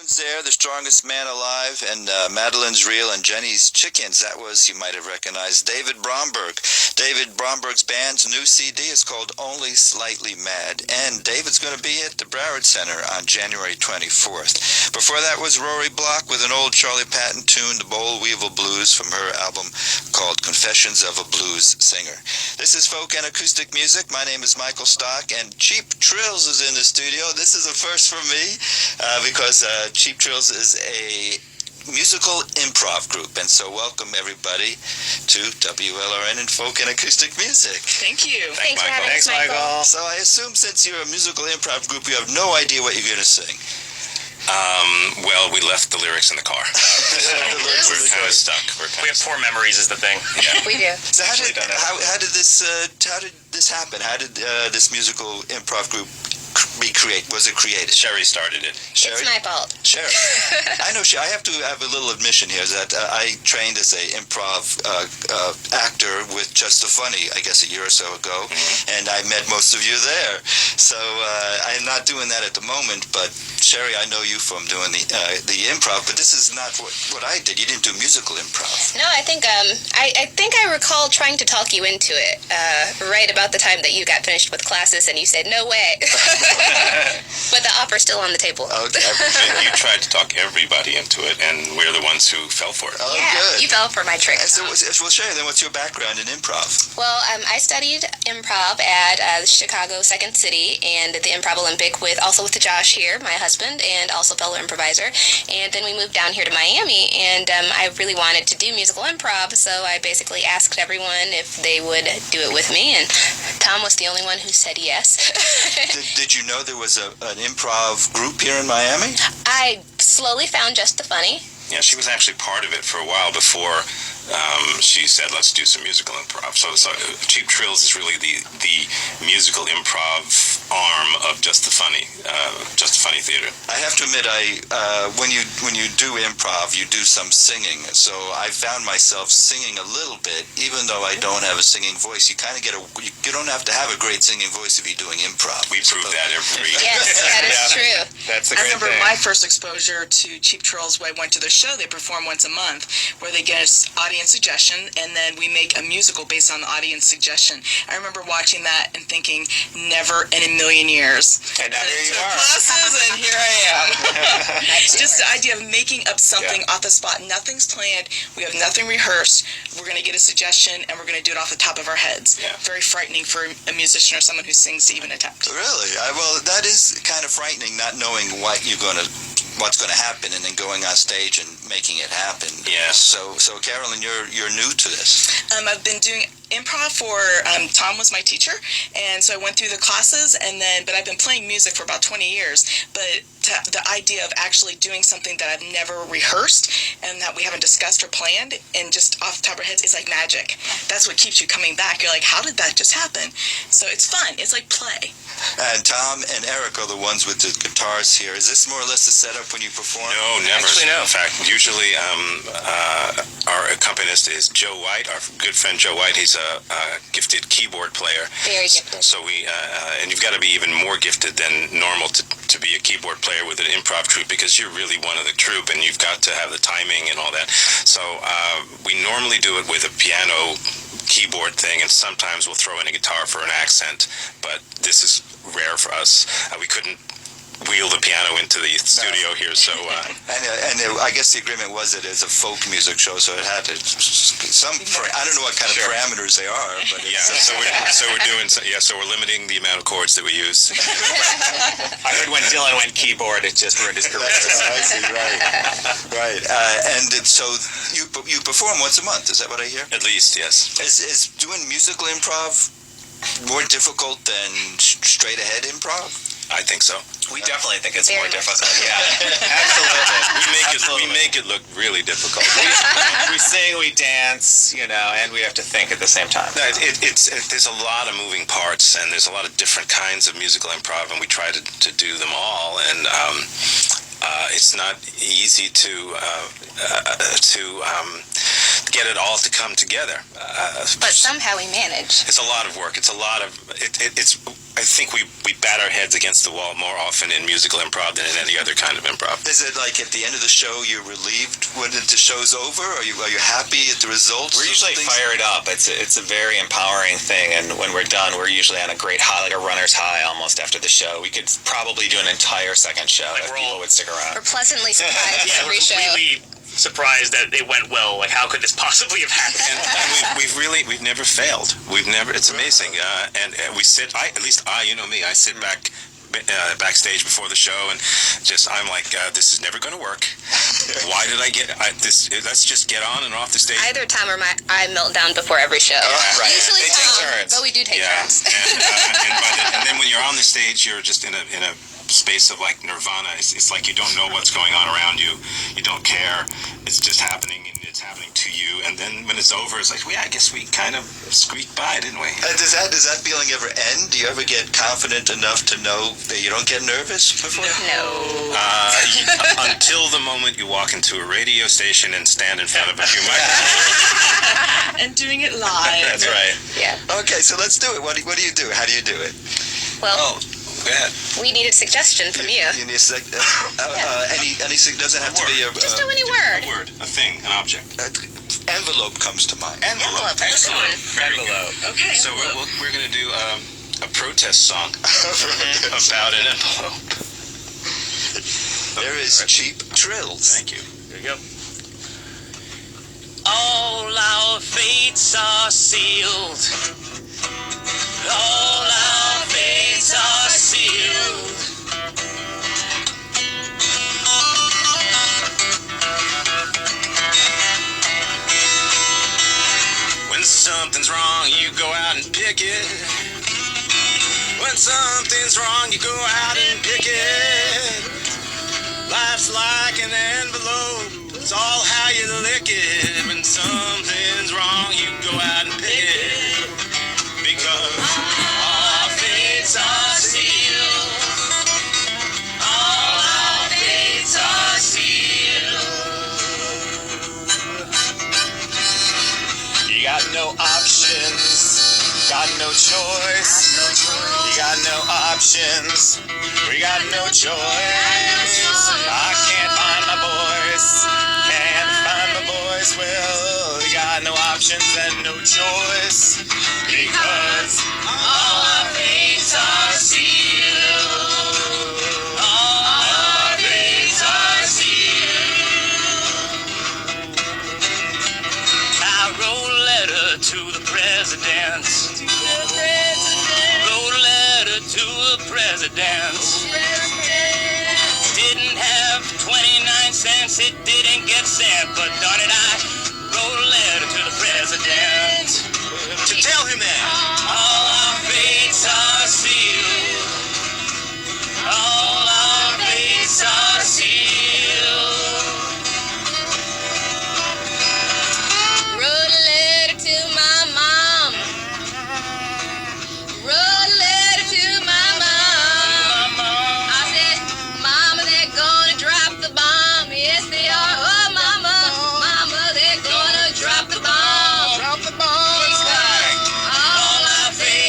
was there, The Strongest Man Alive, and Madeline's Reel and Jenny's Chickens. That was, you might have recognized, David Bromberg. David Bromberg's band's new CD is called Only Slightly Mad, and David's going to be at the Broward Center on January 24th. Before that was Rory Block with an old Charlie Patton tune, The Boll Weevil Blues, from her album called Confessions of a Blues Singer. This is folk and acoustic music. My name is Michael Stock, and Cheap Trills is in the studio. This is a first for me because Cheap Trills is a musical improv group, and so welcome everybody to WLRN and Folk and Acoustic Music. Thank you. Thanks, Michael. Thanks, Michael. So I assume since you're a musical improv group, you have no idea what you're going to sing. Well, we left the lyrics in the car. We're kind of stuck. We have poor memories is the thing. Yeah. We do. So how did this happen? How did this musical improv group be created? Was it created? Sheri started it. Sheri? It's my fault. Sure. I know. I have to have a little admission here that I trained as a improv actor with Just the Funny, I guess a year or so ago, and I met most of you there. So I'm not doing that at the moment, but Sheri, I know you from doing the improv, but this is not what I did. You didn't do musical improv. No, I think I recall trying to talk you into it right about the time that you got finished with classes, and you said no way. But the offer's still on the table. Okay. You tried to talk everybody into it, and we're the ones who fell for it. Oh, yeah, good. you fell for my trick. So, well, Sheri, then what's your background in improv? Well, I studied improv at Chicago Second City and the Improv Olympic with Josh here, my husband, and also fellow improviser. And then we moved down here to Miami, and I really wanted to do musical improv, so I basically asked everyone if they would do it with me, and Tom was the only one who said yes. Did you know there was an improv group here in Miami? I slowly found Just the Funny. Yeah, she was actually part of it for a while before she said, let's do some musical improv. So Cheap Trills is really the musical improv arm of Just the Funny Theater. I have to admit, when you do improv, you do some singing. So I found myself singing a little bit, even though I don't have a singing voice. You kind of you don't have to have a great singing voice if you're doing improv. We prove that every week. Yes, that is true. That's a I great remember thing. my first exposure to Cheap Trills when I went to their show. They perform once a month where they get us audience suggestion, and then we make a musical based on the audience suggestion. I remember watching that and thinking, never in a million years. And now here you are. Classes, and here I am. Just the idea of making up something off the spot. Nothing's planned. We have nothing rehearsed. We're going to get a suggestion, and we're going to do it off the top of our heads. Yeah. Very frightening for a musician or someone who sings to even attempt. Really? Well, that is kind of frightening, not knowing what's going to happen, and then going on stage and making it happen. Yeah. So Carolyn, you're new to this. I've been doing improv for Tom was my teacher, and so I went through the classes, but I've been playing music for about 20 years. But the idea of actually doing something that I've never rehearsed and that we haven't discussed or planned, and just off the top of our heads, is like magic. That's what keeps you coming back. You're like, how did that just happen? So it's fun. It's like play. And Tom and Eric are the ones with the guitars here. Is this more or less the setup when you perform? No, never. Actually, no. In fact, usually our accompanist is Joe White, our good friend Joe White. He's a gifted keyboard player. Very gifted. So and you've got to be even more gifted than normal to be a keyboard player with an improv troupe, because you're really one of the troupe, and you've got to have the timing and all that. So we normally do it with a piano keyboard thing, and sometimes we'll throw in a guitar for an accent, but this is rare for us. We couldn't wheel the piano into the studio here, so And I guess the agreement was that it's a folk music show, so it had to I don't know what kind of parameters they are, but so we're limiting the amount of chords that we use. I heard when Dylan went keyboard, it just ruined his career. I see, right. And so you perform once a month, is that what I hear? At least, yes. Is doing musical improv more difficult than straight ahead improv? I think so. We definitely think it's Very more much. difficult. Yeah, absolutely. We make it look really difficult. We sing, we dance, and we have to think at the same time. No, there's a lot of moving parts, and there's a lot of different kinds of musical improv, and we try to do them all. And it's not easy to get it all to come together. But somehow we manage. It's a lot of work. It's I think we bat our heads against the wall more often in musical improv than in any other kind of improv. Is it like at the end of the show you're relieved when the show's over? Are you happy at the results? We're usually fired up. It's a very empowering thing, and when we're done, we're usually on a great high, like a runner's high almost after the show. We could probably do an entire second show if people would stick around. We're pleasantly surprised Yeah, every we're show. completely surprised that it went well. Like, how could this possibly have happened? And we've never failed. It's amazing. And we sit, you know me, I sit backstage before the show and I'm like, this is never going to work. Why did I get this? Let's just get on and off the stage. Either Tom or I melt down before every show. Right. Usually They Tom, take turns. but we do take turns. And then when you're on the stage, you're just in a space of like nirvana. It's like you don't know what's going on around you. You don't care. It's just happening, and it's happening to you. And then when it's over, it's like, I guess we kind of squeaked by, didn't we? Does that feeling ever end? Do you ever get confident enough to know that you don't get nervous before? No. Until the moment you walk into a radio station and stand in front of a few microphones. And doing it live. That's right. Yeah. Okay, so let's do it. What do you do? How do you do it? Well, Go ahead. we need a suggestion from you. You need doesn't have to be Just do any word. A word, a thing, an object. envelope comes to mind. Envelope. That's the one. Very good. Envelope. Okay. So we're going to do a protest song about an envelope. There is cheap Trills. Thank you. There you go. All our fates are sealed. All our fates are sealed. When something's wrong, you go out and pick it. When something's wrong, you go out and pick it. Life's like an envelope, it's all how you lick it. When something's wrong, you go out and pick it. Because all our fates are sealed. All our fates are sealed. You got no options, got no choice. You got no options, we got no choice. I can't find my voice, can't find my voice. Well, we got no options and no choice. Because all our fates are sealed. All our fates are sealed. I wrote a letter to the president. Wrote a letter to the president. Didn't have 29 cents, it didn't get sent, but darn it, I wrote a letter to the president to tell him that all our fates are sealed. All our fates are sealed. Wrote a letter to my mom. Wrote a letter to my mom. I said, Mama, they're gonna drop the bomb. Yes, they are. Oh, Mama, Mama, they're gonna drop the bomb. Drop the bomb. All our fates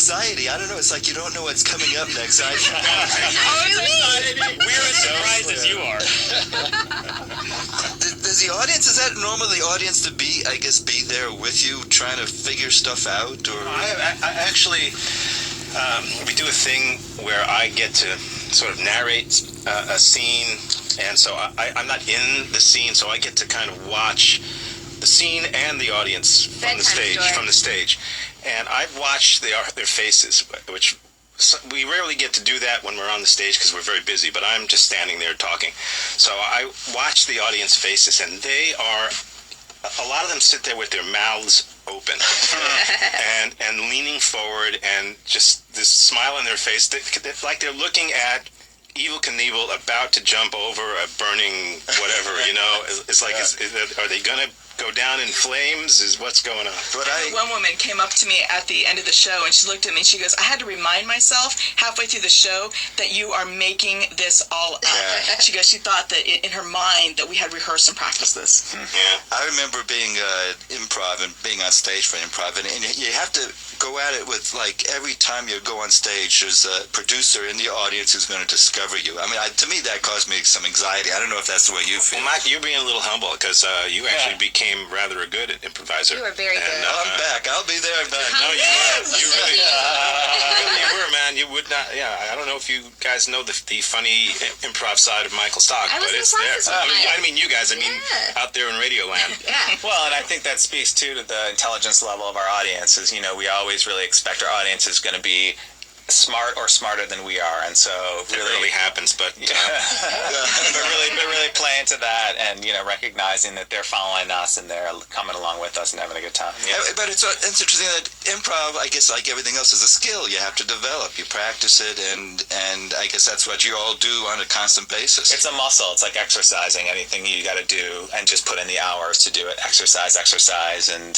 anxiety. I don't know. It's like you don't know what's coming up next. We're as surprised as you are. Does the audience, is that normal, the audience to be, I guess, be there with you trying to figure stuff out? Or I actually, we do a thing where I get to sort of narrate a scene, and so I'm not in the scene, so I get to kind of watch the scene and the audience from the stage. And I've watched their faces, which we rarely get to do that when we're on the stage because we're very busy, but I'm just standing there talking. So I watch the audience faces, and they are, a lot of them sit there with their mouths open and leaning forward, and just this smile on their face, like they're looking at Evel Knievel about to jump over a burning whatever, you know. It's like, are they going to go down in flames? Is what's going on? One woman came up to me at the end of the show, and she looked at me and she goes, I had to remind myself halfway through the show that you are making this all up. She goes, she thought that in her mind that we had rehearsed and practiced this. Yeah. I remember being improv and being on stage for improv, and you have to go at it with, like, every time you go on stage, there's a producer in the audience who's going to discover you. I mean, to me, that caused me some anxiety. I don't know if that's the way you feel. Well, Mike, you're being a little humble because you actually became rather a good improviser. You were very good. I'm back. I'll be there. I'm back. No, you were. You really were, man. You would not. Yeah, I don't know if you guys know the funny improv side of Michael Stock, but it's there. I mean, you guys. I mean, out there in Radio Land. Yeah. Well, and I think that speaks too to the intelligence level of our audience. Is, you know, we always really expect our audience is going to be smart or smarter than we are, and so really happens, but but really play into that, and, you know, recognizing that they're following us and they're coming along with us and having a good time. Yeah. But it's interesting that improv, I guess, like everything else, is a skill you have to develop. You practice it, and I guess that's what you all do on a constant basis. It's a muscle. It's like exercising. Anything you got to do, and just put in the hours to do it. Exercise, and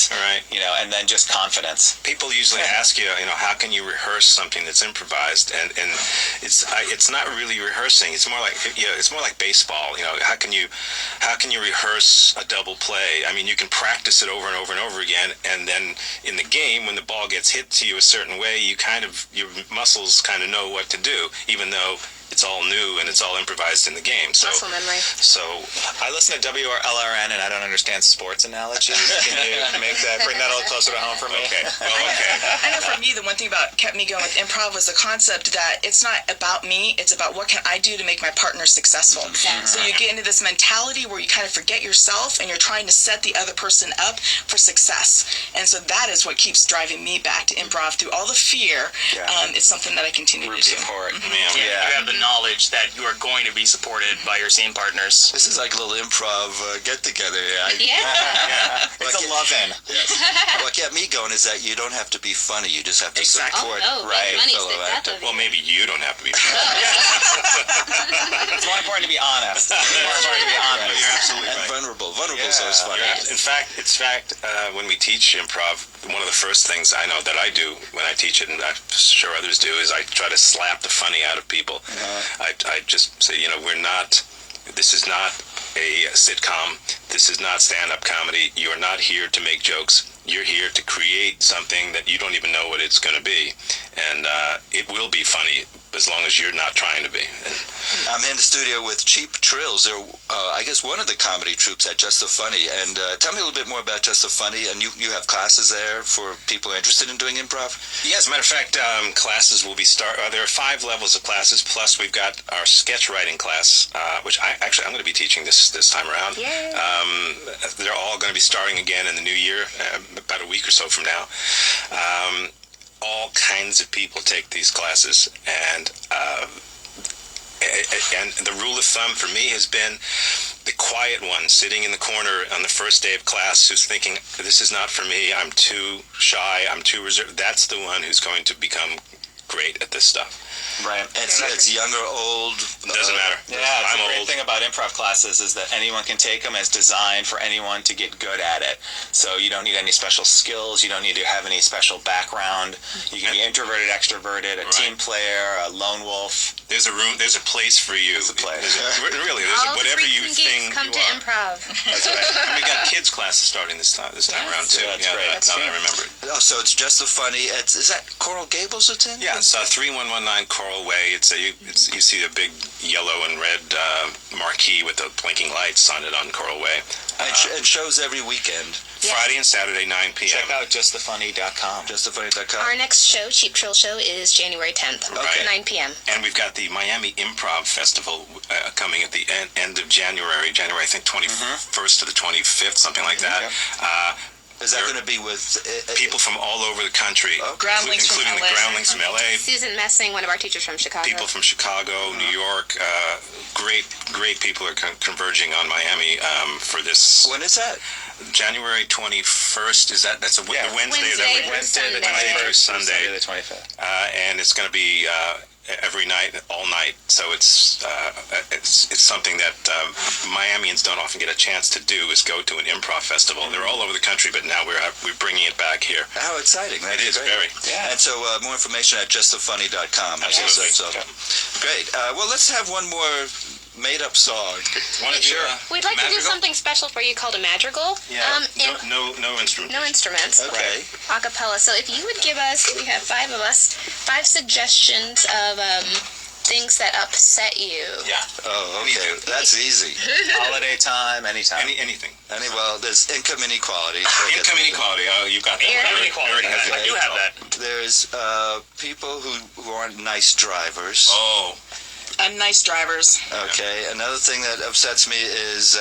you know, and then just confidence. People usually ask you, you know, how can you rehearse something that's improvised, and it's not really rehearsing. It's more like, you know, it's more like baseball. You know, how can you rehearse a double play? I mean, you can practice it over and over and over again, and then in the game, when the ball gets hit to you a certain way, your muscles kind of know what to do, even though it's all new and it's all improvised in the game. So, muscle memory. So I listen to WLRN, and I don't understand sports analogies. Can you bring that a little closer to home for me? Okay. Well, okay. I know for me, the one thing about kept me going with improv was the concept that it's not about me, it's about what can I do to make my partner successful. Exactly. So you get into this mentality where you kind of forget yourself and you're trying to set the other person up for success. And so that is what keeps driving me back to improv through all the fear. It's something that I continue to do. Support. You have the knowledge that you are going to be supported by your scene partners. This is like a little improv get-together. It's a love-in. Yes. What kept me going is that you don't have to be funny. You just have to support Well, maybe you don't have to be. It's more important to be honest. You're absolutely and right. vulnerable. Vulnerable is always funny. Yeah. In fact, when we teach improv, one of the first things I know that I do when I teach it, and I'm sure others do, is I try to slap the funny out of people. I just say, you know, this is not a sitcom. This is not stand-up comedy. You're not here to make jokes. You're here to create something that you don't even know what it's going to be. And it will be funny as long as you're not trying to be. I'm in the studio with Cheap Trills. They're, I guess, one of the comedy troupes at Just the Funny. And tell me a little bit more about Just the Funny. And you have classes there for people interested in doing improv? Yeah, as a matter of fact, classes will be there are 5 levels of classes, plus we've got our sketch writing class, which I'm going to be teaching this time around. They're all going to be starting again in the new year, about a week or so from now. All kinds of people take these classes, and the rule of thumb for me has been the quiet one sitting in the corner on the first day of class who's thinking, this is not for me, I'm too shy, I'm too reserved. That's the one who's going to become great at this stuff. Right. It's young or old. Doesn't matter. Yeah, I'm the great old. thing about improv classes is that anyone can take them. It's designed for anyone to get good at it. So you don't need any special skills. You don't need to have any special background. You can be introverted, extroverted, a team player, a lone wolf. There's a room. There's a place for you. There's a place. Really, All whatever freaks you and geeks think come you to are. improv. That's right. And we got kids classes starting this time around too. That's great. Now that I remember it. Oh, so it's just the funny. Is that Coral Gables it's in? Yeah, it's 3119 Coral Way. You see a big yellow and red marquee with the blinking lights on it on Coral Way. It shows every weekend. Yes. Friday and Saturday, 9 p.m. Check out justthefunny.com. JustTheFunny.com. Our next show, Cheap Trill Show, is January 10th, Right. 9 p.m. And we've got the Miami Improv Festival coming at the end of January, I think 21st to the 25th, something like that. Is that going to be with People from all over the country, Groundlings from including the LA. Groundlings from LA, Susan Messing, one of our teachers from Chicago. people from Chicago, New York. Great people are converging on Miami for this. When is that? January 21st. That's a Wednesday. Wednesday through Wednesday through Sunday. The 25th. And it's going to be every night, all night. So it's something that Miamians don't often get a chance to do, is go to an improv festival. They're all over the country, but now we're bringing it back here. How exciting! That It is great. very. Yeah. And so more information at justthefunny.com. Absolutely. So, great. Well, let's have one more made-up song. Want to do We'd like to do madrigal? something special for you called a madrigal. Yeah. And No instrument. no instruments. Okay. A cappella. So if you would give us, we have 5 of us, 5 suggestions of things that upset you. Yeah. Oh, okay. That's easy. Holiday time, anytime. Anything. Well, there's income inequality. Income inequality. Oh, you got that. Income Already has I do have that. There's people who aren't nice drivers. Oh. Nice drivers. Okay. Another thing that upsets me is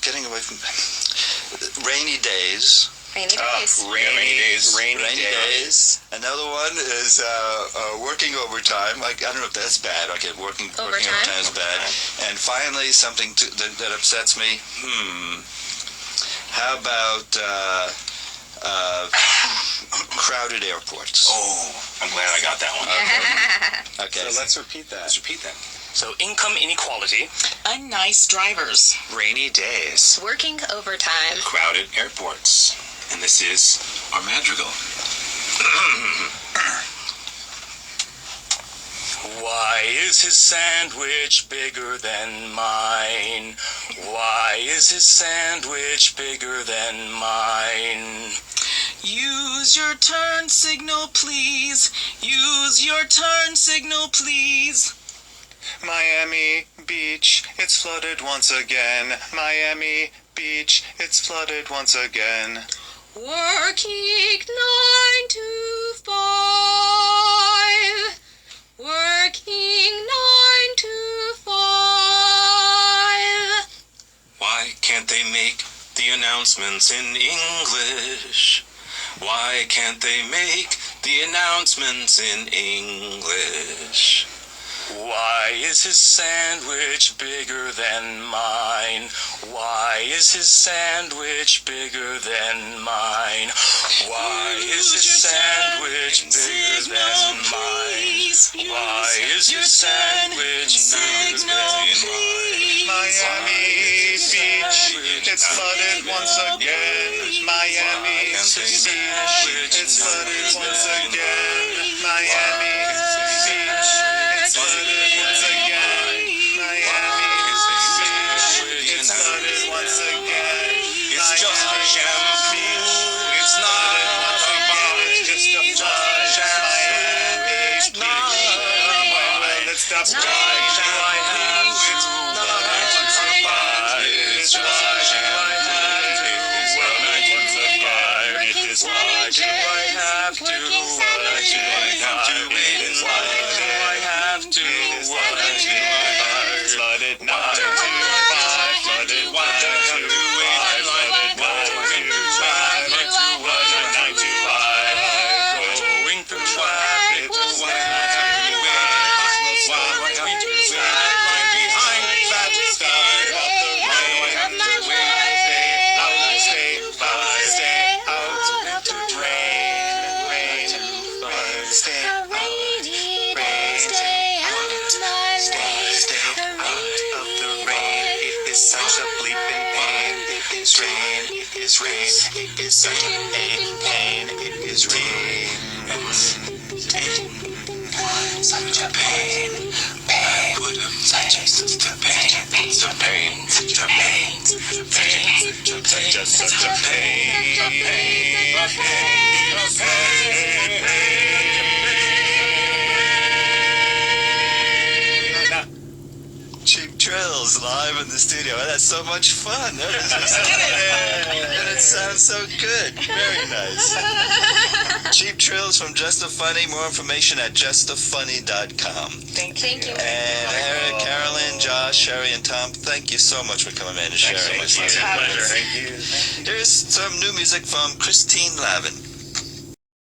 getting away from rainy days. Rainy days. Rainy days. Rainy days. Another one is working overtime. I don't know if that's bad. Okay, working overtime is bad. And finally, something that upsets me. How about crowded airports? Oh, I'm glad I got that one. Okay. So let's repeat that. Let's repeat that. So income inequality, Unnice drivers. Rainy days. Working overtime. Crowded airports. And this is our madrigal. Why is his sandwich bigger than mine? Why is his sandwich bigger than mine? Use your turn signal, please. Use your turn signal, please. Miami Beach, it's flooded once again. Miami Beach, it's flooded once again. Working 9 to 5. Working 9 to 5. Why can't they make the announcements in English? Why can't they make the announcements in English? Why is his sandwich bigger than mine? Why is his sandwich bigger than mine? Why is his sandwich bigger than mine? Why is his sandwich bigger than mine? Miami Beach, it's flooded once again. Miami Beach, it's flooded once again. Miami Beach, it's flooded once again. Miami Beach, it's flooded once again. It's just a shampoo. It's not a bar. It's just a shampoo. Let's stop. Why do I have to? It's just a It is such a pain. It is rain. Just the pain, the pain, the pain, the pain, just such a pain, the pain, the pain, the pain. Cheap Trills live in the studio. That's so much fun. That is just, and it sounds so good. Very nice. Cheap Trills from Just a Funny. More information at justafunny.com. Thank you. And Eric, Carolyn, Josh, Sheri, and Tom, thank you so much for coming in and sharing. Thanks so much. It's a pleasure. Thank you. Here's some new music from Christine Lavin.